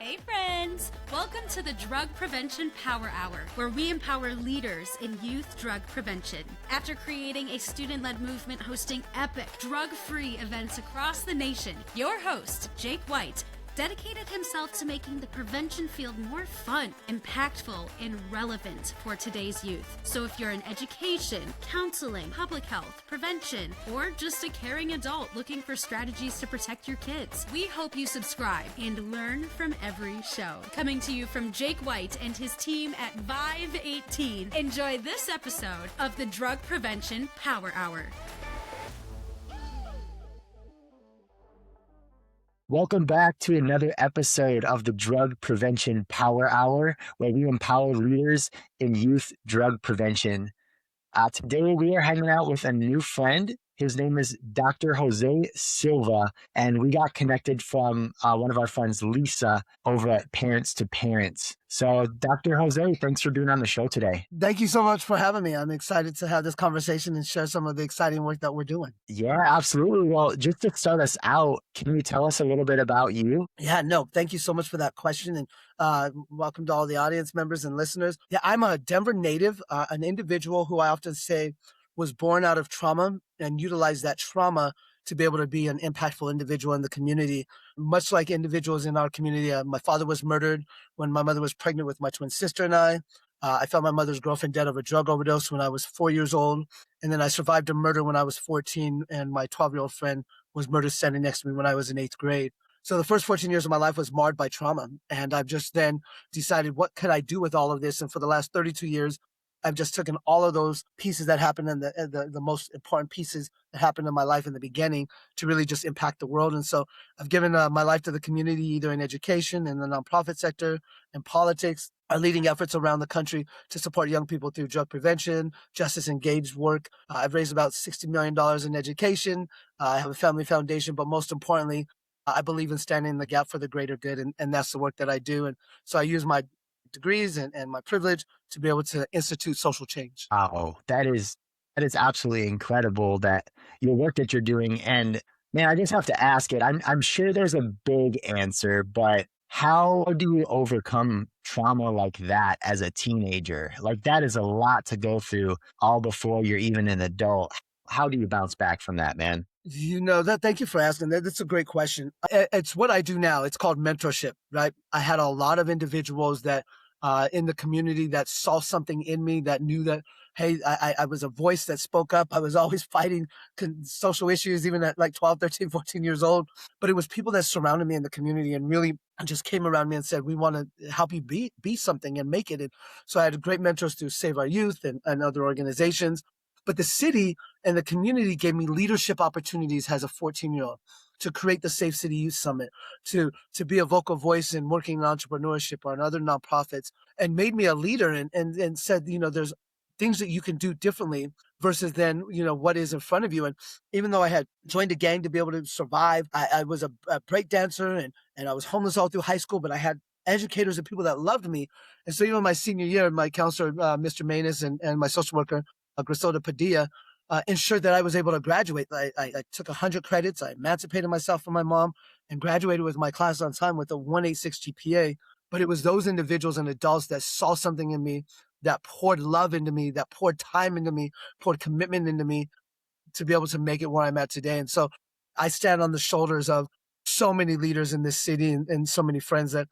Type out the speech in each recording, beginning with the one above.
Hey friends! Welcome to the Drug Prevention Power Hour, where we empower leaders in youth drug prevention. After creating a student-led movement hosting epic drug-free events across the nation, your host, Jake White, dedicated himself to making the prevention field more fun, impactful, and relevant for today's youth. So if you're in education, counseling, public health, prevention, or just a caring adult looking for strategies to protect your kids, we hope you subscribe and learn from every show. Coming to you from Jake White and his team at Vive 18, enjoy this episode of the Drug Prevention Power Hour. Welcome back to another episode of the Drug Prevention Power Hour, where we empower leaders in youth drug prevention. Today, we are hanging out with a new friend. His name is Dr. Jose Silva, and we got connected from one of our friends, Lisa, over at Parents to Parents. So, Dr. Jose, thanks for being on the show today. Thank you so much for having me. I'm excited to have this conversation and share some of the exciting work that we're doing. Yeah, absolutely. Well, just to start us out, can you tell us a little bit about you? Yeah, no, thank you so much for that question. And welcome to all the audience members and listeners. Yeah, I'm a Denver native, an individual who I often say was born out of trauma and utilized that trauma to be able to be an impactful individual in the community. Much like individuals in our community, my father was murdered when my mother was pregnant with my twin sister and I. I found my mother's girlfriend dead of a drug overdose when I was 4 years old. And then I survived a murder when I was 14, and my 12-year-old friend was murdered standing next to me when I was in 8th grade. So the first 14 years of my life was marred by trauma. And I've just then decided, what could I do with all of this? And for the last 32 years, I've just taken all of those pieces that happened and the most important pieces that happened in my life in the beginning to really just impact the world. And so I've given my life to the community, either in education, in the nonprofit sector, in politics, are leading efforts around the country to support young people through drug prevention, justice engaged work. I've raised about $60 million in education. I have a family foundation, but most importantly, I believe in standing in the gap for the greater good. And that's the work that I do. And so I use my degrees and my privilege to be able to institute social change. Wow, that is absolutely incredible, that your work that you're doing. And man, I just have to ask it. I'm sure there's a big answer, but how do you overcome trauma like that as a teenager? Like, that is a lot to go through all before you're even an adult. How do you bounce back from that, man? Thank you for asking that. That's a great question. It's what I do now. It's called mentorship, right? I had a lot of individuals that in the community that saw something in me, that knew that, hey, I was a voice that spoke up. I was always fighting social issues, even at like 12, 13, 14 years old. But it was people that surrounded me in the community and really just came around me and said, we want to help you be something and make it. And so I had great mentors through Save Our Youth and other organizations. But the city and the community gave me leadership opportunities as a 14-year-old to create the Safe City Youth Summit, to be a vocal voice in working in entrepreneurship or in other nonprofits, and made me a leader and said, there's things that you can do differently versus then, what is in front of you. And even though I had joined a gang to be able to survive, I was a break dancer and I was homeless all through high school, but I had educators and people that loved me. And so even my senior year, my counselor, Mr. Manus, and my social worker, Griselda Padilla, ensured that I was able to graduate. I took 100 credits. I emancipated myself from my mom and graduated with my class on time with a 1.86 GPA. But it was those individuals and adults that saw something in me, that poured love into me, that poured time into me, poured commitment into me to be able to make it where I'm at today. And so I stand on the shoulders of so many leaders in this city and so many friends that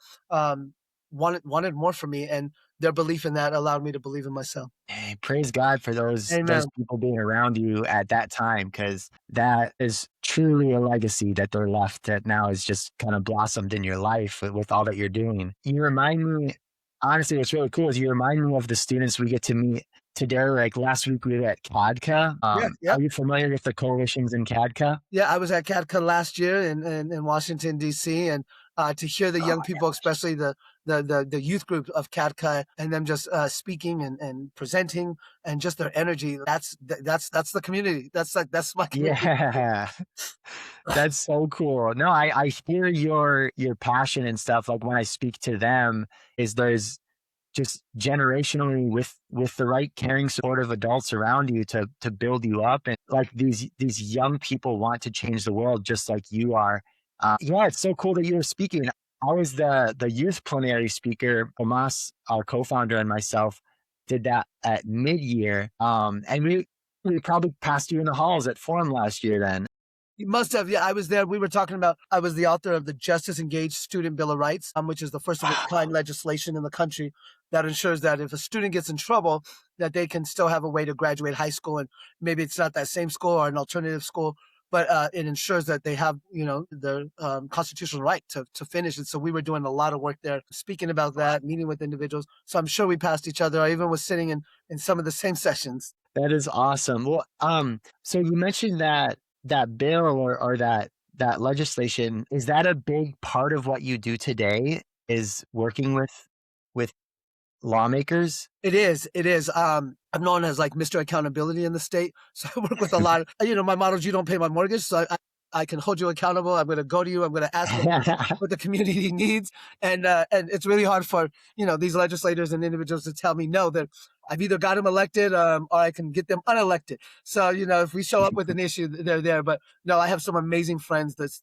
wanted more from me, and their belief in that allowed me to believe in myself. Hey, praise God for those Amen. people being around you at that time, because that is truly a legacy that they're left that now is just kind of blossomed in your life with all that you're doing. You remind me, honestly, what's really cool is you remind me of the students we get to meet today. Like last week we were at CADCA. Yeah. Are you familiar with the coalitions in CADCA? Yeah, I was at CADCA last year in Washington, D.C., and to hear the young people, especially the youth group of CADCA, and them just speaking and presenting, and just their energy. That's the community. That's my community. Yeah, that's so cool. No, I hear your passion and stuff. Like when I speak to them, there's just generationally with the right caring, supportive adults around you to build you up, and like these young people want to change the world just like you are. Yeah, it's so cool that you're speaking. I was the youth plenary speaker. Tomas, our co-founder, and myself did that at mid-year. And we probably passed you in the halls at Forum last year then. You must have. Yeah, I was there. We were talking about, I was the author of the Justice Engaged Student Bill of Rights, which is the first of its kind legislation in the country that ensures that if a student gets in trouble, that they can still have a way to graduate high school. And maybe it's not that same school or an alternative school, but it ensures that they have, their constitutional right to finish it. So we were doing a lot of work there, speaking about that, meeting with individuals. So I'm sure we passed each other. I even was sitting in some of the same sessions. That is awesome. Well, so you mentioned that bill or that legislation. Is that a big part of what you do today? Is working with lawmakers? It is. It is. I'm known as like Mr. Accountability in the state. So I work with a lot of, my motto is you don't pay my mortgage. So I can hold you accountable. I'm going to go to you. I'm going to ask what the community needs. And it's really hard for, these legislators and individuals to tell me no, that I've either got them elected or I can get them unelected. So, if we show up with an issue, they're there. But no, I have some amazing friends. The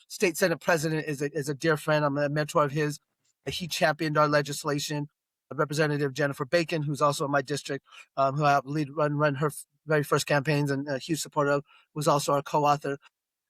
state Senate president is a dear friend. I'm a mentor of his. He championed our legislation. Representative Jennifer Bacon, who's also in my district, who I run her very first campaigns and a huge supporter of, was also our co-author.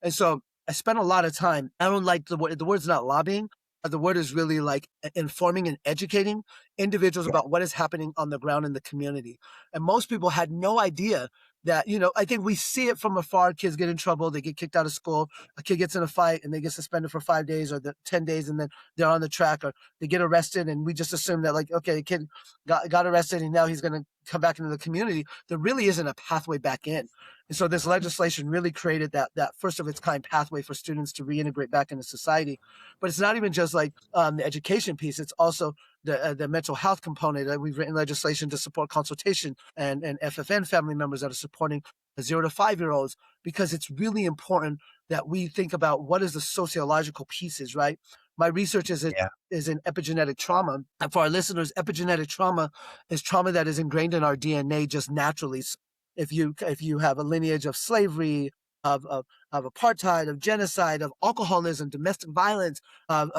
And so I spent a lot of time. I don't like the word's not lobbying. The word is really like informing and educating individuals about what is happening on the ground in the community. And most people had no idea that, I think we see it from afar. Kids get in trouble. They get kicked out of school. A kid gets in a fight and they get suspended for 5 days or 10 days, and then they're on the track, or they get arrested. And we just assume that, like, okay, the kid got arrested and now he's going to come back into the community. There really isn't a pathway back in. And so this legislation really created that first of its kind pathway for students to reintegrate back into society. But it's not even just like the education piece. It's also the mental health component. We've written legislation to support consultation and FFN family members that are supporting 0 to 5-year-olds, because it's really important that we think about what is the sociological pieces, right? My research is in epigenetic trauma. And for our listeners, epigenetic trauma is trauma that is ingrained in our DNA just naturally. So if you have a lineage of slavery, of apartheid, of genocide, of alcoholism, domestic violence, of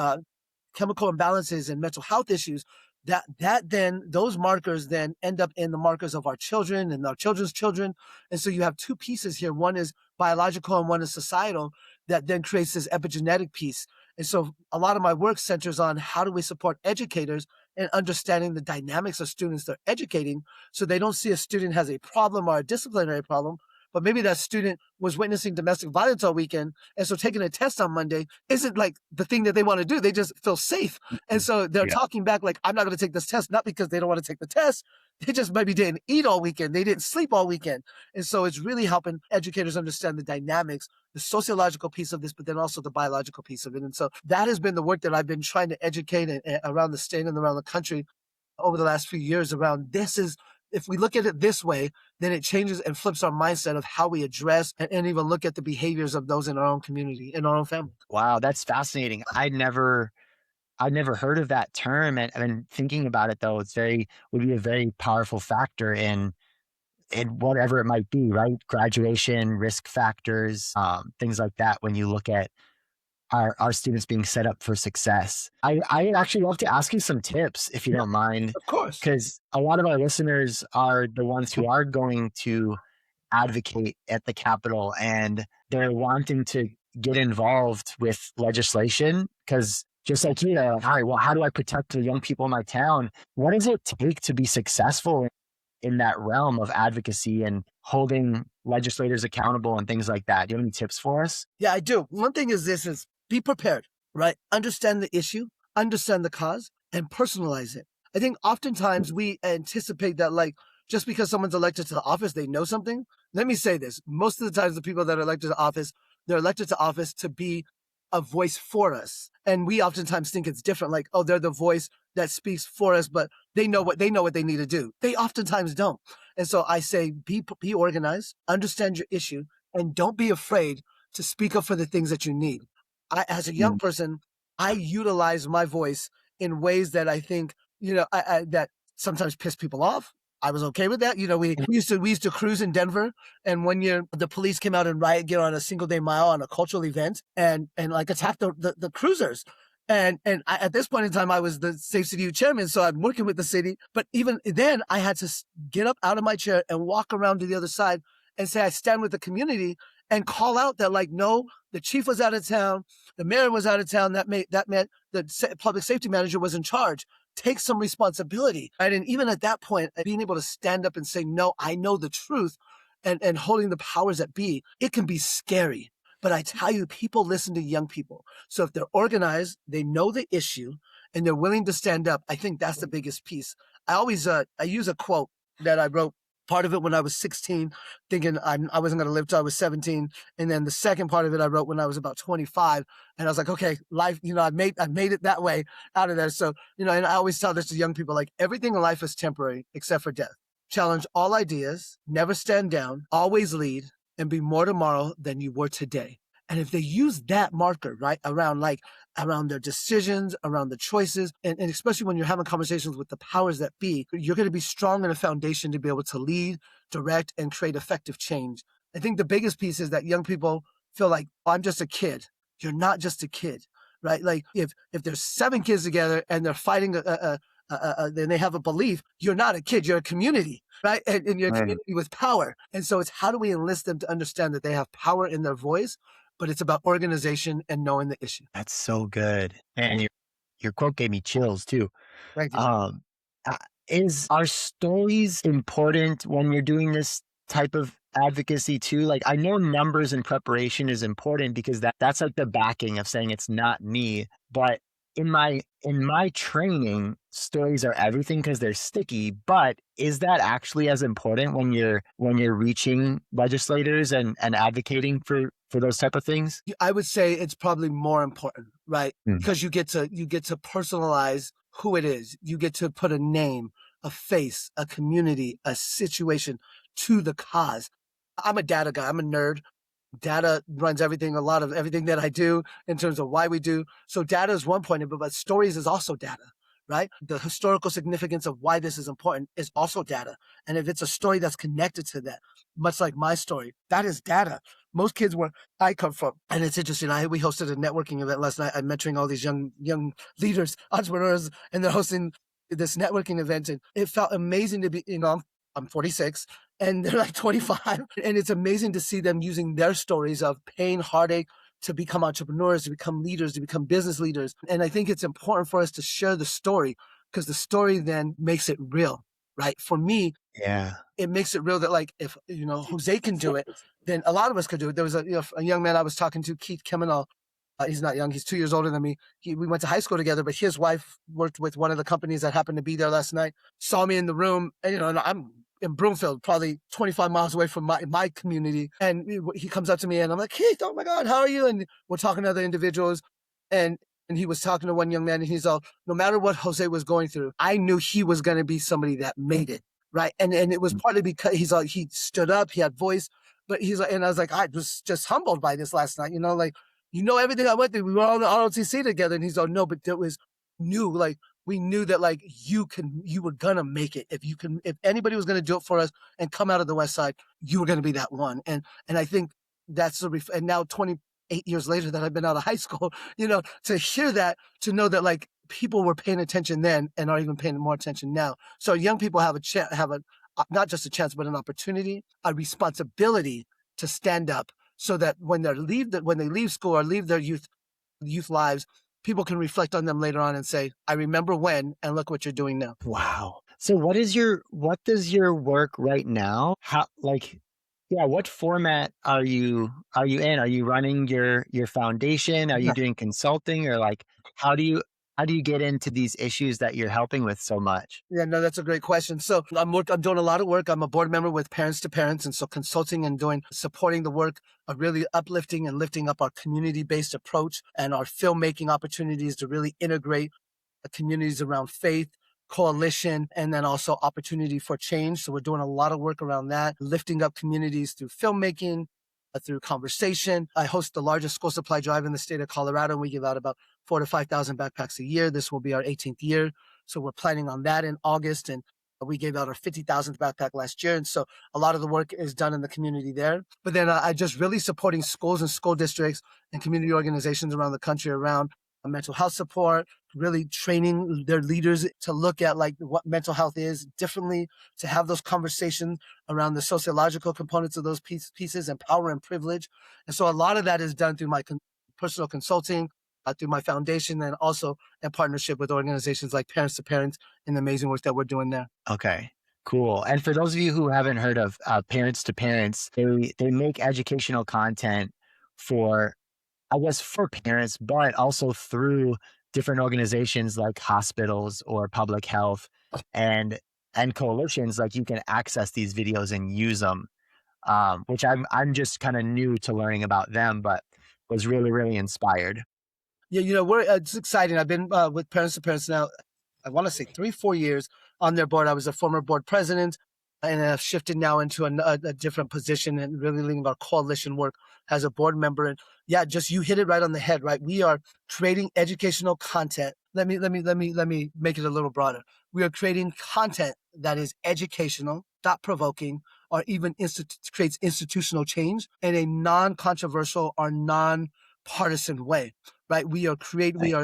chemical imbalances and mental health issues, then those markers then end up in the markers of our children and our children's children. And so you have two pieces here. One is biological and one is societal, that then creates this epigenetic piece. And so a lot of my work centers on how do we support educators in understanding the dynamics of students they're educating, so they don't see a student has a problem or a disciplinary problem, but maybe that student was witnessing domestic violence all weekend. And so taking a test on Monday isn't like the thing that they want to do. They just feel safe. And so they're talking back like, I'm not going to take this test, not because they don't want to take the test. They just maybe didn't eat all weekend. They didn't sleep all weekend. And so it's really helping educators understand the dynamics, the sociological piece of this, but then also the biological piece of it. And so that has been the work that I've been trying to educate around the state and around the country over the last few years around. If we look at it this way, then it changes and flips our mindset of how we address and even look at the behaviors of those in our own community, in our own family. Wow, that's fascinating. I'd never heard of that term, and thinking about it though, would be a very powerful factor in whatever it might be, right? Graduation, risk factors, things like that. When you look at our students being set up for success. I'd actually love to ask you some tips, if you don't mind. Of course. Because a lot of our listeners are the ones who are going to advocate at the Capitol, and they're wanting to get involved with legislation because just like you know, all right, well, how do I protect the young people in my town? What does it take to be successful in that realm of advocacy and holding legislators accountable and things like that? Do you have any tips for us? Yeah, I do. One thing is be prepared, right? Understand the issue, understand the cause, and personalize it. I think oftentimes we anticipate that, like, just because someone's elected to the office, they know something. Let me say this. Most of the times the people that are elected to office, they're elected to office to be a voice for us. And we oftentimes think it's different, like, oh, they're the voice that speaks for us, but they know what they need to do. They oftentimes don't. And so I say, be organized, understand your issue, and don't be afraid to speak up for the things that you need. As a young person, I utilize my voice in ways that I think, that sometimes piss people off. I was okay with that. We used to cruise in Denver, and one year the police came out in riot gear on a single day mile on a cultural event and like attacked the cruisers. At this point in time, I was the Safe City Youth chairman, so I'm working with the city. But even then, I had to get up out of my chair and walk around to the other side and say I stand with the community and call out that, like, no, the chief was out of town, the mayor was out of town. That meant the public safety manager was in charge. Take some responsibility, right? And even at that point, being able to stand up and say, no, I know the truth, and holding the powers that be, it can be scary. But I tell you, people listen to young people. So if they're organized, they know the issue, and they're willing to stand up, I think that's the biggest piece. I always I use a quote that I wrote, part of it when I was 16, thinking I wasn't going to live till I was 17. And then the second part of it I wrote when I was about 25. And I was like, okay, life, I've made it that way out of there. So, and I always tell this to young people, like, everything in life is temporary except for death. Challenge all ideas, never stand down, always lead, and be more tomorrow than you were today. And if they use that marker, right, around their decisions, around the choices, and especially when you're having conversations with the powers that be, you're going to be strong in a foundation to be able to lead, direct, and create effective change. I think the biggest piece is that young people feel like, oh, I'm just a kid. You're not just a kid, right? Like, if there's 7 kids together and they're fighting then they have a belief, you're not a kid, you're a community, right? And you're a community with power. And so it's, how do we enlist them to understand that they have power in their voice, but it's about organization and knowing the issue. That's so good. And your quote gave me chills too. Thank you. Um, are stories important when you're doing this type of advocacy too? Like, I know numbers and preparation is important because that's like the backing of saying it's not me. But in my training, stories are everything because they're sticky. But is that actually as important when you're reaching legislators and advocating for those type of things? I would say it's probably more important, right? Because you get to personalize who it is. You get to put a name, a face, a community, a situation to the cause. I'm a data guy. I'm a nerd. Data runs everything, a lot of everything that I do in terms of why we do. So data is one point of it, but stories is also data, right? The historical significance of why this is important is also data. And if it's a story that's connected to that, much like my story, that is data. Most kids where I come from, and it's interesting. We hosted a networking event last night. I'm mentoring all these young leaders, entrepreneurs, and they're hosting this networking event. And it felt amazing to be, I'm 46 and they're like 25. And it's amazing to see them using their stories of pain, heartache, to become entrepreneurs, to become leaders, to become business leaders. And I think it's important for us to share the story, because the story then makes it real, right? For me, it makes it real that, like, if, Jose can do it, then a lot of us could do it. There was a young man I was talking to, Keith Kemenal. He's not young. He's 2 years older than me. We went to high school together, but his wife worked with one of the companies that happened to be there last night, saw me in the room, and, and I'm in Broomfield, probably 25 miles away from my community. And he comes up to me and I'm like, Keith, oh my God, how are you? And we're talking to other individuals. And he was talking to one young man, and he's all, no matter what Jose was going through, I knew he was going to be somebody that made it. Right. And it was partly because he stood up, he had voice, but he's like, and I was like, I was just humbled by this last night, everything I went through. We were all in the ROTC together, and he's all, no, but there was new, like, we knew that, like, you were gonna make it. If anybody was gonna do it for us and come out of the West Side, you were gonna be that one. And I think that's and now 28 years later that I've been out of high school, to hear that, to know that, like, people were paying attention then and are even paying more attention now. So young people have not just a chance, but an opportunity, a responsibility to stand up, so that when they leave school or leave their youth lives, people can reflect on them later on and say, I remember when, and look what you're doing now. Wow. So what does your work right now? What format are you in? Are you running your foundation? Are you doing consulting, or like, how do you get into these issues that you're helping with so much? Yeah, no, that's a great question. So I'm doing a lot of work. I'm a board member with Parents to Parents. And so consulting and supporting the work of really uplifting and lifting up our community-based approach and our filmmaking opportunities to really integrate communities around faith, coalition, and then also opportunity for change. So we're doing a lot of work around that, lifting up communities through filmmaking, through conversation. I host the largest school supply drive in the state of Colorado, and we give out about 4,000 to 5,000 backpacks a year. This will be our 18th year. So we're planning on that in August, and we gave out our 50,000th backpack last year. And so a lot of the work is done in the community there. But then I just really supporting schools and school districts and community organizations around the country around mental health support, really training their leaders to look at like what mental health is differently, to have those conversations around the sociological components of those pieces and power and privilege. And so a lot of that is done through my personal consulting, through my foundation, and also in partnership with organizations like Parents to Parents and the amazing work that we're doing there. Okay, cool. And for those of you who haven't heard of Parents to Parents, they make educational content for, I guess, for parents, but also through different organizations like hospitals or public health and coalitions. Like, you can access these videos and use them, which I'm just kind of new to learning about them, but was really, really inspired. Yeah, it's exciting. I've been with Parents to Parents now, I want to say 3-4 years on their board. I was a former board president, and I've shifted now into a different position and really leading our coalition work as a board member. And yeah, just you hit it right on the head, right? We are creating educational content. Let me make it a little broader. We are creating content that is educational, thought provoking, or even creates institutional change in a non-controversial or non-partisan way, right? We are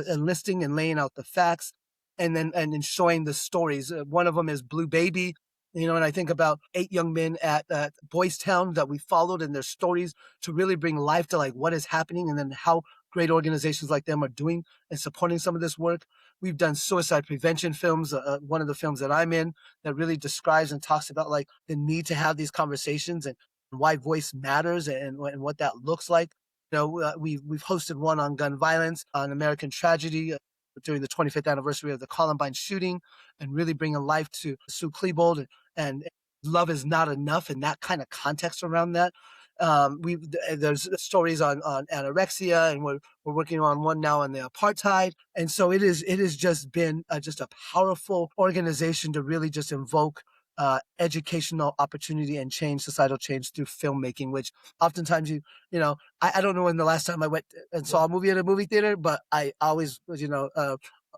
enlisting and laying out the facts, and then showing the stories. One of them is Blue Baby, and I think about 8 young men at Boys Town that we followed and their stories to really bring life to like what is happening, and then how great organizations like them are doing and supporting some of this work. We've done suicide prevention films. One of the films that I'm in that really describes and talks about like the need to have these conversations and why voice matters and what that looks like. We've hosted one on gun violence, on American tragedy, during the 25th anniversary of the Columbine shooting, and really bringing life to Sue Klebold and love is not enough, and that kind of context around that. There's stories on anorexia, and we're working on one now on the apartheid. And so it has just been just a powerful organization to really just invoke educational opportunity and societal change through filmmaking, which oftentimes I don't know when the last time I went and saw a movie at a movie theater, but I always,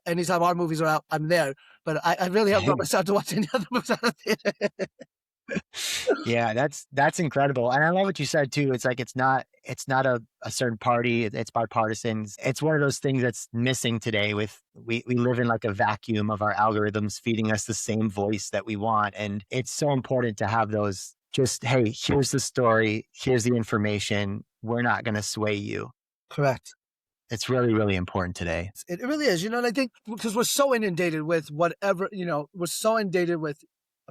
anytime our movies are out, I'm there. But I really haven't brought myself to watch any other movies at the theater. Yeah, that's incredible. And I love what you said too. It's like it's not a certain party, it's bipartisan. It's one of those things that's missing today. With we live in like a vacuum of our algorithms feeding us the same voice that we want. And it's so important to have those, just, hey, here's the story, here's the information. We're not going to sway you. Correct. It's really, really important today. It really is, and I think because we're so inundated with whatever, we're so inundated with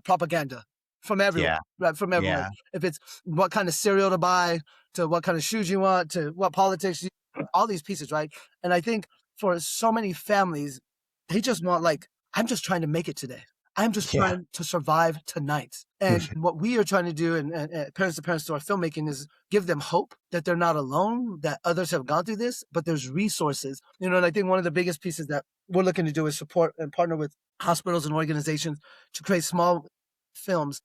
propaganda from everyone, right? From everyone. Yeah. If it's what kind of cereal to buy, to what kind of shoes you want, to what politics, all these pieces, right? And I think for so many families, they just want like, I'm just trying to make it today. I'm just trying to survive tonight. And what we are trying to do, and Parents to Parents to our filmmaking, is give them hope that they're not alone, that others have gone through this, but there's resources. And I think one of the biggest pieces that we're looking to do is support and partner with hospitals and organizations to create small films,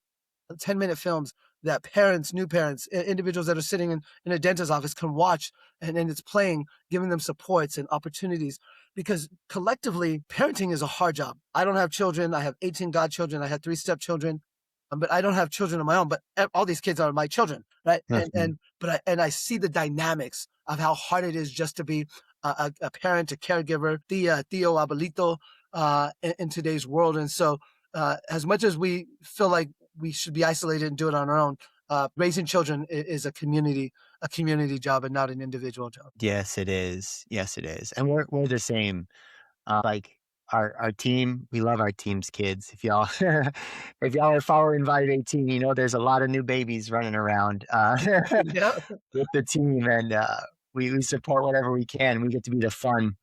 10-minute films that parents, new parents, individuals that are sitting in a dentist's office can watch, and it's playing, giving them supports and opportunities. Because collectively, parenting is a hard job. I don't have children. I have 18 godchildren. I have 3 stepchildren, but I don't have children of my own. But all these kids are my children, right? Mm-hmm. I see the dynamics of how hard it is just to be a parent, a caregiver, tío, abuelito, in today's world. And so, as much as we feel like we should be isolated and do it on our own, raising children is a community job and not an individual job. Yes, it is. Yes, it is. And we're the same. Like our team, we love our team's kids. If y'all are following Invited 18, there's a lot of new babies running around with the team, and we support whatever we can. We get to be the fun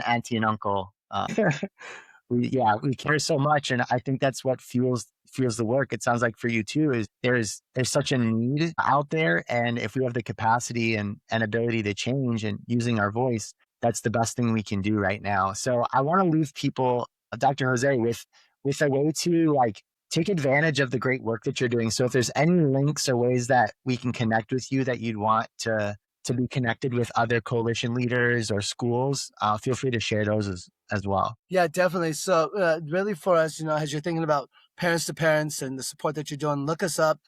auntie and uncle. We care so much, and I think that's what fuels the work. It sounds like for you too, is there's such a need out there, and if we have the capacity and ability to change and using our voice, that's the best thing we can do right now. So I want to leave people, Dr. Jose, with a way to like take advantage of the great work that you're doing. So if there's any links or ways that we can connect with you, that you'd want to be connected with other coalition leaders or schools, feel free to share those as well. Yeah, definitely. So really for us, as you're thinking about Parents to Parents and the support that you're doing, look us up,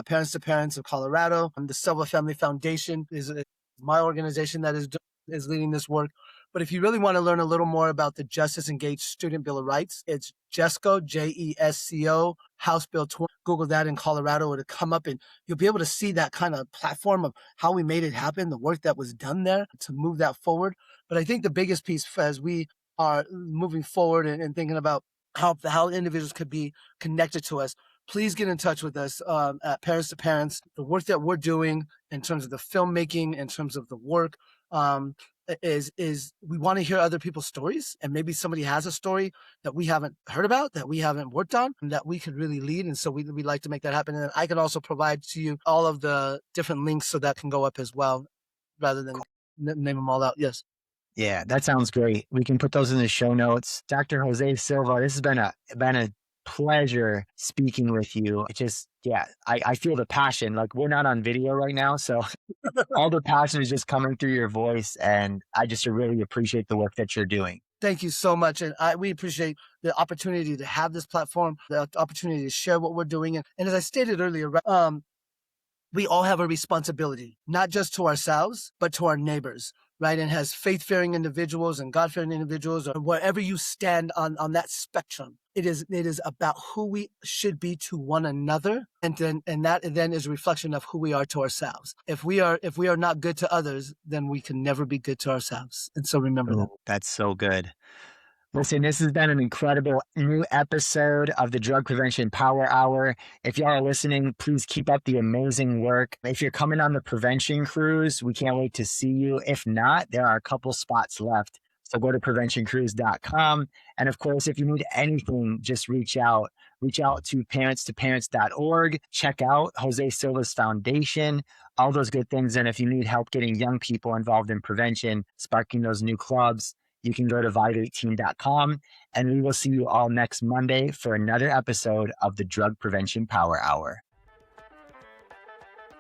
Parents to Parents of Colorado. The Silva Family Foundation is my organization that is doing is leading this work. But if you really want to learn a little more about the Justice Engaged Student Bill of Rights, it's JESCO, JESCO, House Bill 20. Google that in Colorado, it'll come up and you'll be able to see that kind of platform of how we made it happen, the work that was done there to move that forward. But I think the biggest piece as we are moving forward and thinking about how individuals could be connected to us, please get in touch with us at Parents to Parents. The work that we're doing in terms of the filmmaking, in terms of the work, is we want to hear other people's stories, and maybe somebody has a story that we haven't heard about, that we haven't worked on, and that we could really lead. And so we'd like to make that happen. And then I can also provide to you all of the different links so that can go up as well, rather than name them all out. Yes. Yeah, that sounds great. We can put those in the show notes. Dr. Jose Silva, this has been a pleasure speaking with you. It just, yeah, I feel the passion. Like, we're not on video right now, so all the passion is just coming through your voice, and I just really appreciate the work that you're doing. Thank you so much. And we appreciate the opportunity to have this platform, the opportunity to share what we're doing. And as I stated earlier, we all have a responsibility, not just to ourselves, but to our neighbors, right? And as faith-fearing individuals and God-fearing individuals, or wherever you stand on that spectrum, it is about who we should be to one another, and that is a reflection of who we are to ourselves. If we are not good to others, then we can never be good to ourselves. And so remember that. That's so good. Listen, this has been an incredible new episode of the Drug Prevention Power Hour. If y'all are listening, please keep up the amazing work. If you're coming on the prevention cruise, we can't wait to see you. If not, there are a couple spots left. So go to preventioncruise.com. And of course, if you need anything, just reach out. Reach out to parents2parents.org. Check out Jose Silva's foundation, all those good things. And if you need help getting young people involved in prevention, sparking those new clubs, you can go to vibe18.com, and we will see you all next Monday for another episode of the Drug Prevention Power Hour.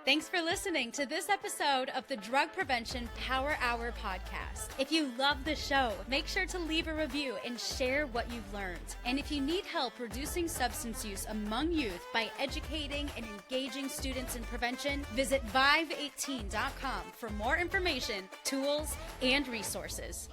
Thanks for listening to this episode of the Drug Prevention Power Hour podcast. If you love the show, make sure to leave a review and share what you've learned. And if you need help reducing substance use among youth by educating and engaging students in prevention, visit vibe18.com for more information, tools, and resources.